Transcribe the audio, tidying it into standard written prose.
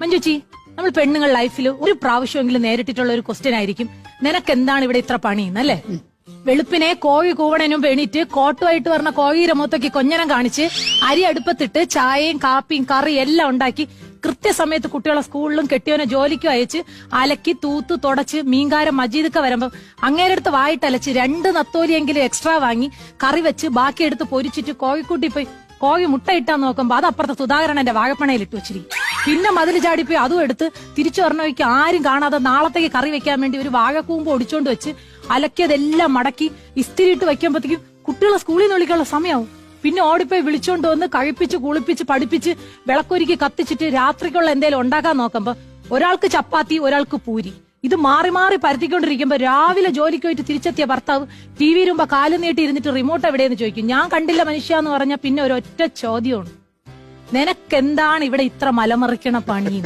മഞ്ജുച്ചി, നമ്മൾ പെണ്ണുങ്ങൾ ലൈഫിൽ ഒരു പ്രാവശ്യമെങ്കിലും നേരിട്ടിട്ടുള്ള ഒരു ക്വസ്റ്റ്യൻ ആയിരിക്കും, നിനക്ക് എന്താണ് ഇവിടെ ഇത്ര പണിയെന്നല്ലേ? വെളുപ്പിനെ കോഴി കൂവണനും എണീറ്റ് കോട്ടുമായിട്ട് പറഞ്ഞ കോഴിയുടെ മുഖത്തേക്ക് കൊഞ്ഞനം കാണിച്ച് അരി അടുപ്പത്തിട്ട് ചായയും കാപ്പിയും കറി എല്ലാം ഉണ്ടാക്കി കൃത്യസമയത്ത് കുട്ടികളെ സ്കൂളിലും കെട്ടിയോനെ ജോലിക്കും അയച്ച് അലക്കി തൂത്ത് തുടച്ച് മീൻകാരൻ മജീദൊക്കെ വരുമ്പോ അങ്ങേരടുത്ത് വായിട്ടലച്ച് 2 നത്തോലിയെങ്കിലും എക്സ്ട്രാ വാങ്ങി കറി വെച്ച് ബാക്കി എടുത്ത് പൊരിച്ചിട്ട് കോഴിക്കൂട്ടി പോയി കോഴി മുട്ട ഇട്ടാൻ നോക്കുമ്പോ അത് അപ്പുറത്തെ സുധാകരന്റെ വാഴപ്പണയിൽ ഇട്ട് വെച്ചിരിക്കും. പിന്നെ മതിൽ ചാടിപ്പോയി അതും എടുത്ത് തിരിച്ചു പറഞ്ഞവയ്ക്ക് ആരും കാണാതെ നാളത്തേക്ക് കറി വെക്കാൻ വേണ്ടി ഒരു വാഴക്കൂമ്പ് ഒടിച്ചോണ്ട് വെച്ച് അലക്കിയതെല്ലാം മടക്കി ഇസ്തിരിയിട്ട് വെക്കുമ്പോഴത്തേക്കും കുട്ടികളെ സ്കൂളിൽ നിന്ന് വിളിക്കാനുള്ള സമയമാവും. പിന്നെ ഓടിപ്പോയി വിളിച്ചോണ്ട് വന്ന് കഴിപ്പിച്ച് കുളിപ്പിച്ച് പഠിപ്പിച്ച് വിളക്കൊരുക്കി കത്തിച്ചിട്ട് രാത്രിക്കുള്ള എന്തേലും ഉണ്ടാക്കാൻ നോക്കുമ്പോ ഒരാൾക്ക് ചപ്പാത്തി ഒരാൾക്ക് പൂരി, ഇത് മാറി മാറി പരത്തിക്കൊണ്ടിരിക്കുമ്പോ രാവിലെ ജോലിക്ക് പോയിട്ട് തിരിച്ചെത്തിയ ഭർത്താവ് ടി വി ഇരുമ്പോ കാലു നീട്ടി ഇരുന്നിട്ട് റിമോട്ട് എവിടെയെന്ന് ചോദിക്കും. ഞാൻ കണ്ടില്ല മനുഷ്യ എന്ന് പറഞ്ഞാൽ പിന്നെ ഒരൊറ്റ ചോദ്യമാണ്, നിനക്കെന്താണ് ഇവിടെ ഇത്ര മലമറിക്കണ പണി?